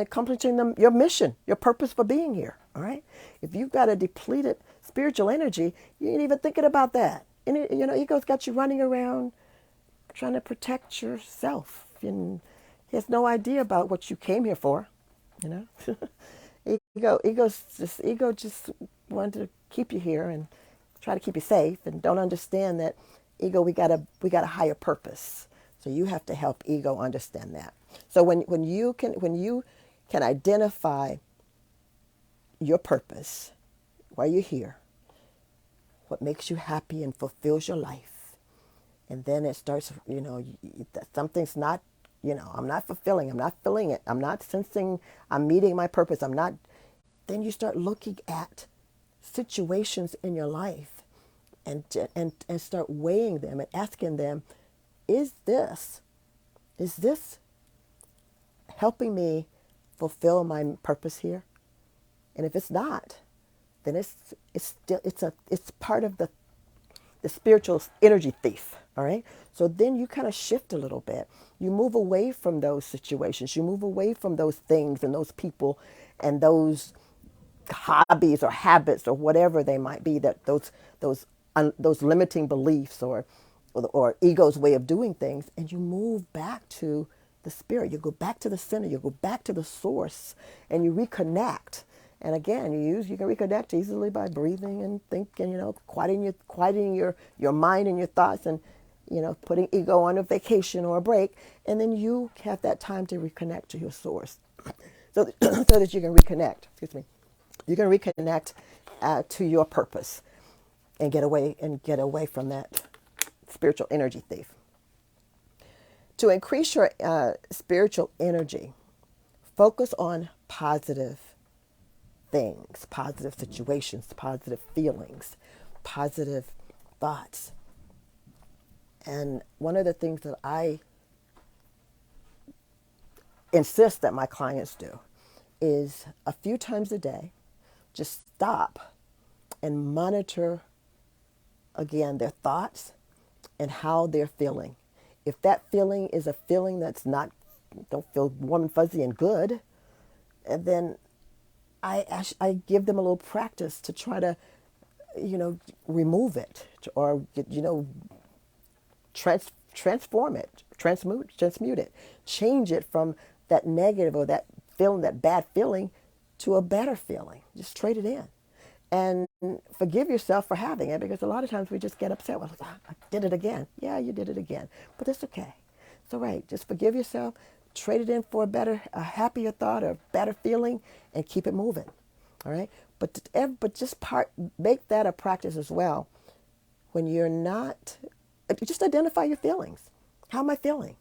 your mission, your purpose for being here. All right. If you've got a depleted spiritual energy, you ain't even thinking about that. And ego's got you running around trying to protect yourself, and he has no idea about what you came here for. Ego just wanted to keep you here and try to keep you safe, and don't understand that ego, we got a higher purpose. So you have to help ego understand that. So when you can identify your purpose, why you're here, what makes you happy and fulfills your life, and then it starts, something's not, I'm not fulfilling, I'm not feeling it, I'm not sensing I'm meeting my purpose, then you start looking at situations in your life and start weighing them and asking them, is this helping me fulfill my purpose here? And if it's not, then it's part of the spiritual energy thief. All right. So then you kind of shift a little bit. You move away from those situations. You move away from those things and those people and those hobbies or habits or whatever they might be, that those limiting beliefs or ego's way of doing things, and you move back to the spirit. You go back to the center. You go back to the source, and you reconnect. And again, you can reconnect easily by breathing and thinking, quieting your mind and your thoughts, and putting ego on a vacation or a break, and then you have that time to reconnect to your source, so that you can reconnect. Excuse me. You can reconnect to your purpose and get away from that spiritual energy thief. To increase your spiritual energy, focus on positive things, positive situations, positive feelings, positive thoughts. And one of the things that I insist that my clients do is a few times a day, just stop and monitor again their thoughts and how they're feeling. If that feeling is a feeling that's don't feel warm and fuzzy and good, and then I give them a little practice to try to, remove it, or transform it, transmute it, change it from that negative or that feeling, that bad feeling, to a better feeling. Just trade it in. And forgive yourself for having it, because a lot of times we just get upset. Well, I did it again. Yeah, you did it again. But that's okay. It's all right. Just forgive yourself, trade it in for a happier thought or better feeling, and keep it moving. All right? But make that a practice as well. When you're not, just identify your feelings. How am I feeling?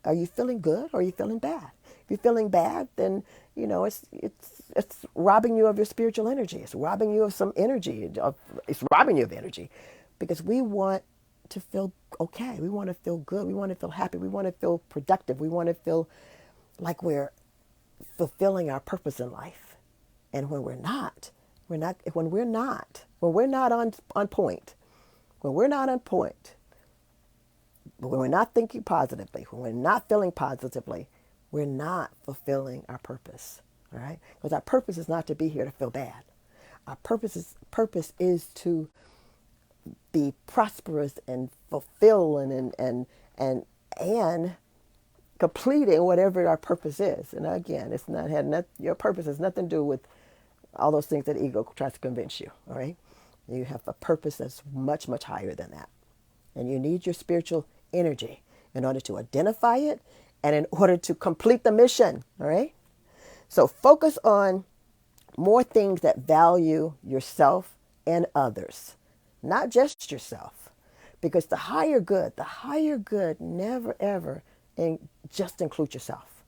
Are you feeling good or are you feeling bad? If you're feeling bad, then it's robbing you of your spiritual energy. It's robbing you of some energy. It's robbing you of energy, because we want to feel okay. We want to feel good. We want to feel happy. We want to feel productive. We want to feel like we're fulfilling our purpose in life. And when we're not on point, when we're not thinking positively, when we're not feeling positively, we're not fulfilling our purpose. All right? Because our purpose is not to be here to feel bad. Our purpose is to be prosperous and fulfill and completing whatever our purpose is. And again, your purpose has nothing to do with all those things that ego tries to convince you. All right? You have a purpose that's much, much higher than that. And you need your spiritual energy in order to identify it and in order to complete the mission. All right? So focus on more things that value yourself and others, not just yourself. Because the higher good never, ever just includes yourself.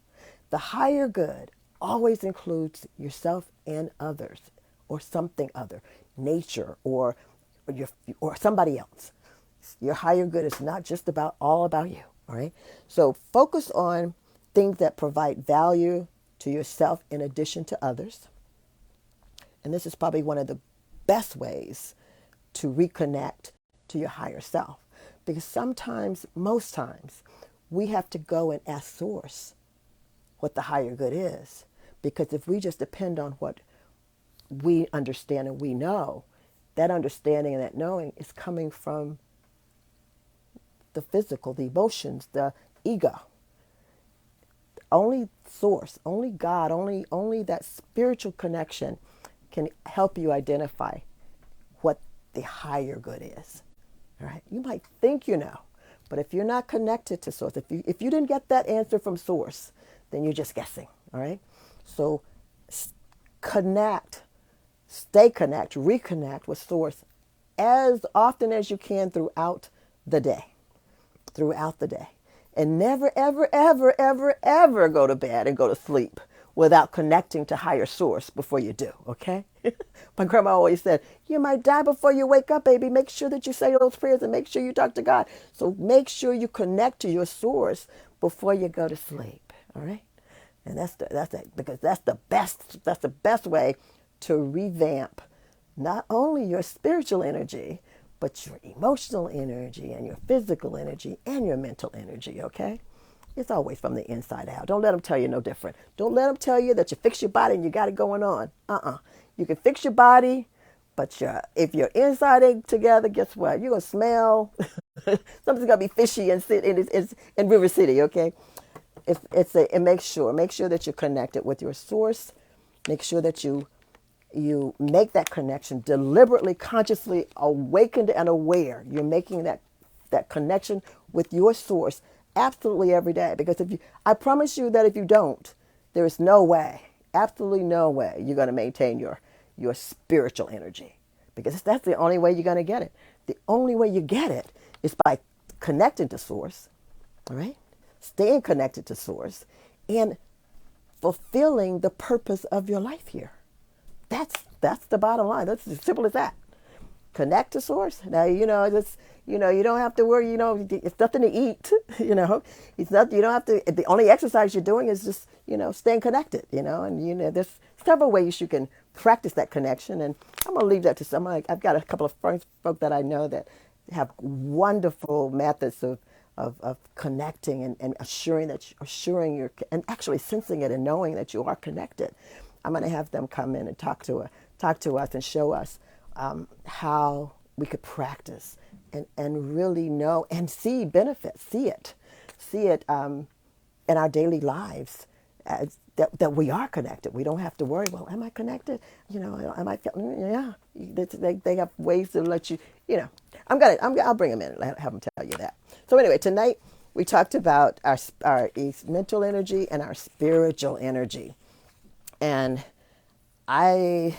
The higher good always includes yourself and others, or something other, nature, or somebody else. Your higher good is not just all about you. All right. So focus on things that provide value to yourself in addition to others. And this is probably one of the best ways to reconnect to your higher self. Because most times, we have to go and ask Source what the higher good is. Because if we just depend on what we understand and we know, that understanding and that knowing is coming from the physical, the emotions, the ego. Only Source, only God, only that spiritual connection can help you identify what the higher good is. All right? You might think you know, but if you're not connected to Source, if you didn't get that answer from Source, then you're just guessing. All right? So reconnect with Source as often as you can throughout the day. And never, ever, ever, ever, ever go to bed and go to sleep without connecting to higher Source before you do, okay? My grandma always said, you might die before you wake up, baby. Make sure that you say those prayers and make sure you talk to God. So make sure you connect to your Source before you go to sleep, all right? And because that's the best way to revamp not only your spiritual energy, but your emotional energy and your physical energy and your mental energy, okay? It's always from the inside out. Don't let them tell you no different. Don't let them tell you that you fix your body and you got it going on. You can fix your body, but if your inside ain't together, guess what? You're going to smell. Something's going to be fishy in River City, okay? It make sure that you're connected with your source. Make sure that you make that connection deliberately, consciously awakened and aware. You're making that connection with your source absolutely every day. Because I promise you that if you don't, there is no way, absolutely no way, you're going to maintain your spiritual energy. Because that's the only way you're going to get it. The only way you get it is by connecting to source, all right? Staying connected to source and fulfilling the purpose of your life here. That's the bottom line. That's as simple as that. Connect to source. Now you don't have to worry. It's nothing to eat. It's not. You don't have to. The only exercise you're doing is just staying connected. And there's several ways you can practice that connection. And I'm gonna leave that to someone. I've got a couple of folk that I know that have wonderful methods of connecting and assuring your and actually sensing it and knowing that you are connected. I'm going to have them come in and talk to us and show us how we could practice and really know and see benefits, see it in our daily lives that we are connected. We don't have to worry. Well, am I connected? Am I? Yeah. They have ways to let you. I'll bring them in and have them tell you that. So anyway, tonight we talked about our mental energy and our spiritual energy. And I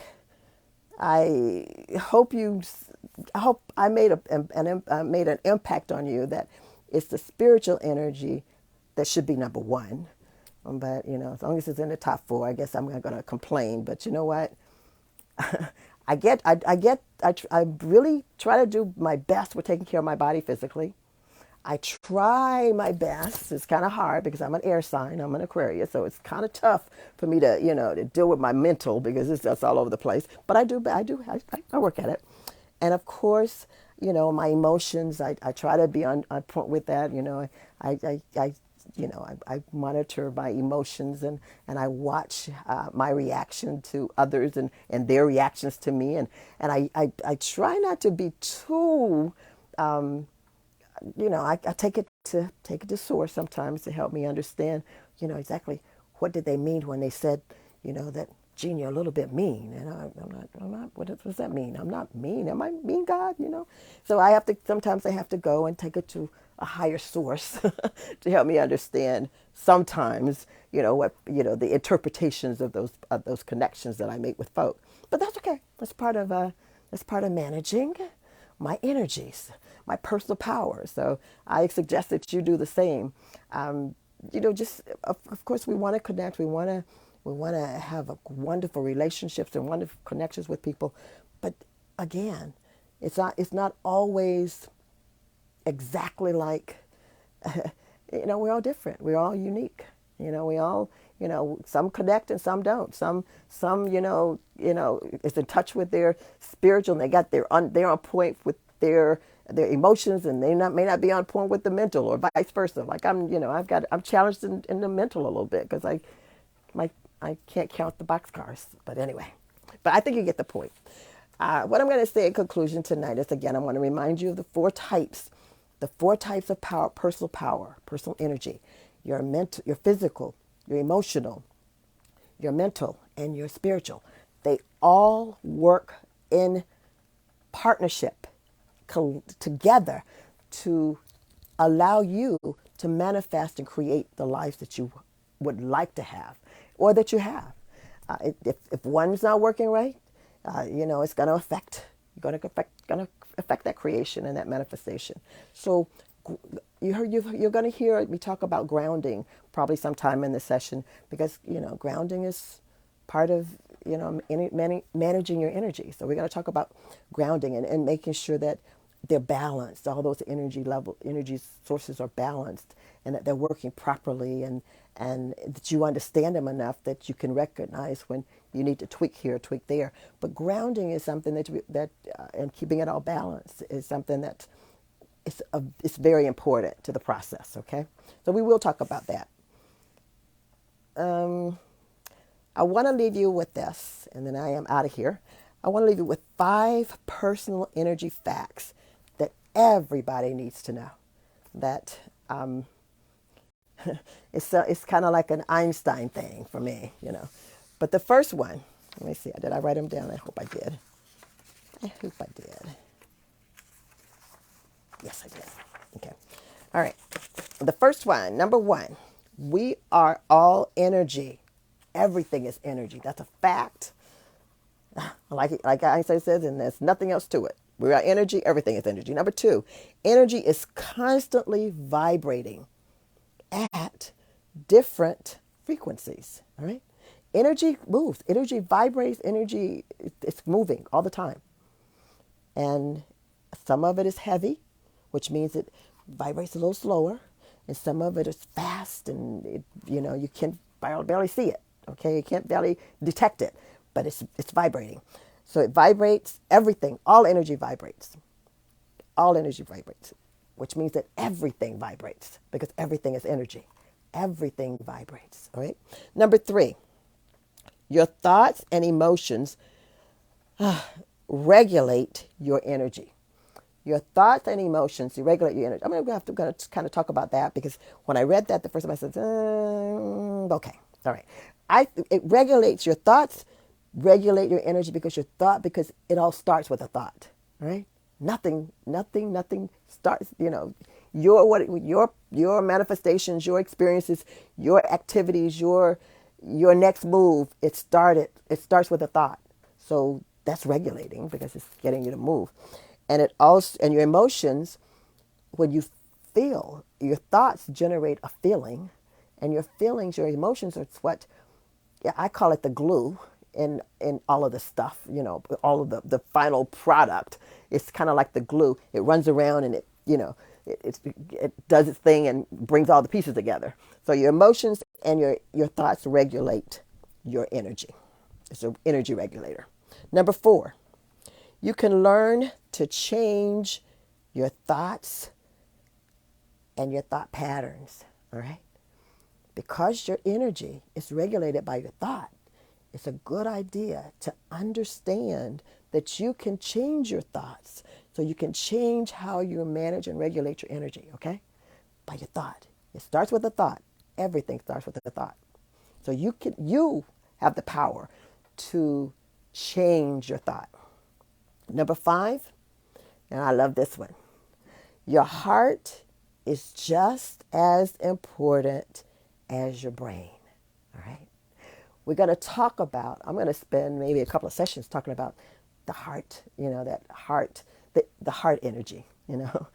hope I made an impact on you that it's the spiritual energy that should be number one. But as long as it's in the top four, I guess I'm not going to complain. But you know what? I really try to do my best with taking care of my body physically. I try my best. It's kind of hard because I'm an air sign. I'm an Aquarius, so it's kind of tough for me to, to deal with my mental because it's just all over the place. But I work at it. And of course, my emotions. I try to be on point with that. I monitor my emotions and I watch my reaction to others and their reactions to me. And I try not to be too. I take it to source sometimes to help me understand, exactly what did they mean when they said, that Gene, you're a little bit mean. And I'm not, what does that mean? I'm not mean. Am I mean, God? So sometimes I have to go and take it to a higher source to help me understand sometimes, the interpretations of those connections that I make with folk. But that's okay. That's part of managing my energies, my personal power. So I suggest that you do the same. Just of course we want to connect. We want to have wonderful relationships and wonderful connections with people. But again, it's not always exactly like. We're all different. We're all unique. We all. Some connect and some don't. Some is in touch with their spiritual and they're on point with their emotions and may not be on point with the mental or vice versa. Like I'm challenged in the mental a little bit because I can't count the boxcars. But anyway, I think you get the point. What I'm going to say in conclusion tonight is, again, I want to remind you of the four types of power, personal energy, your mental, your physical, your emotional, your mental, and your spiritual. They all work in partnership together to allow you to manifest and create the lives that you would like to have or that you have. If one's not working right, it's going to affect that creation and that manifestation. So you're going to hear me talk about grounding probably sometime in the session because grounding is part of managing your energy. So we're going to talk about grounding and making sure that they're balanced. All those energy sources are balanced, and that they're working properly, and that you understand them enough that you can recognize when you need to tweak here, tweak there. But grounding is something and keeping it all balanced is something that it's very important to the process. Okay, so we will talk about that. I want to leave you with this, and then I am out of here. I want to leave you with 5 personal energy facts that everybody needs to know. That it's kind of like an Einstein thing for me, you know. But the first one, let me see, did I write them down? I hope I did. I hope I did. Yes, I did. Okay. All right. The first one, number 1, we are all energy. Everything is energy. That's a fact. Like Einstein says, and there's nothing else to it. We are energy. Everything is energy. Number 2, energy is constantly vibrating at different frequencies. All right. Energy moves. Energy vibrates. Energy, it's moving all the time. And some of it is heavy, which means it vibrates a little slower. And some of it is fast, and you can barely see it. Okay, you can't barely detect it, but it's vibrating. So it vibrates. Everything, all energy vibrates. All energy vibrates, which means that everything vibrates because everything is energy. Everything vibrates. All right. Number 3, your thoughts and emotions regulate your energy. Your thoughts and emotions, you regulate your energy. I'm going to kind of talk about that because when I read that the first time, I said, okay, all right. It regulates your thoughts, regulate your energy because it all starts with a thought, right? Nothing starts, your manifestations, your experiences, your activities, your next move, it starts with a thought. So that's regulating because it's getting you to move. And your emotions, when you feel, your thoughts generate a feeling, and your feelings, your emotions are what I call it the glue in all of the stuff, all of the final product. It's kind of like the glue. It runs around and it does its thing and brings all the pieces together. So your emotions and your thoughts regulate your energy. It's an energy regulator. Number 4, you can learn to change your thoughts and your thought patterns, all right? Because your energy is regulated by your thought, it's a good idea to understand that you can change your thoughts. So you can change how you manage and regulate your energy, okay? By your thought. It starts with a thought. Everything starts with a thought. So you have the power to change your thought. Number 5, and I love this one. Your heart is just as important as your brain. All right. We're going to talk about, I'm going to spend maybe a couple of sessions talking about the heart, that heart, the heart energy, because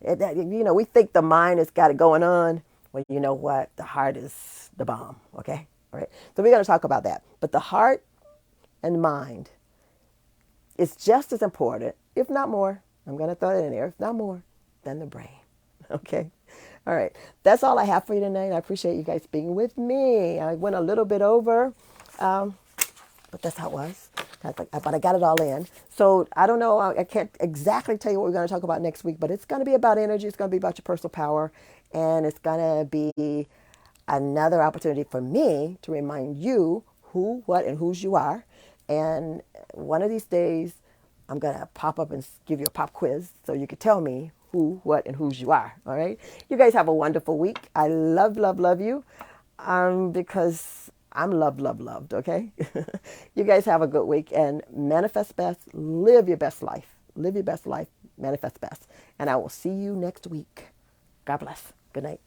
we think the mind has got it going on. Well, you know what? The heart is the bomb. Okay. All right. So we're going to talk about that. But the heart and mind is just as important, if not more. I'm going to throw it in there, if not more, than the brain. Okay. All right. That's all I have for you tonight. I appreciate you guys being with me. I went a little bit over, but that's how it was. But I got it all in. So I don't know. I can't exactly tell you what we're going to talk about next week, but it's going to be about energy. It's going to be about your personal power. And it's going to be another opportunity for me to remind you who, what, and whose you are. And one of these days, I'm going to pop up and give you a pop quiz so you can tell me who, what, and whose you are. All right. You guys have a wonderful week. I love, love, love you because I'm loved. Okay. You guys have a good week and manifest best. Live your best life. Live your best life. Manifest best. And I will see you next week. God bless. Good night.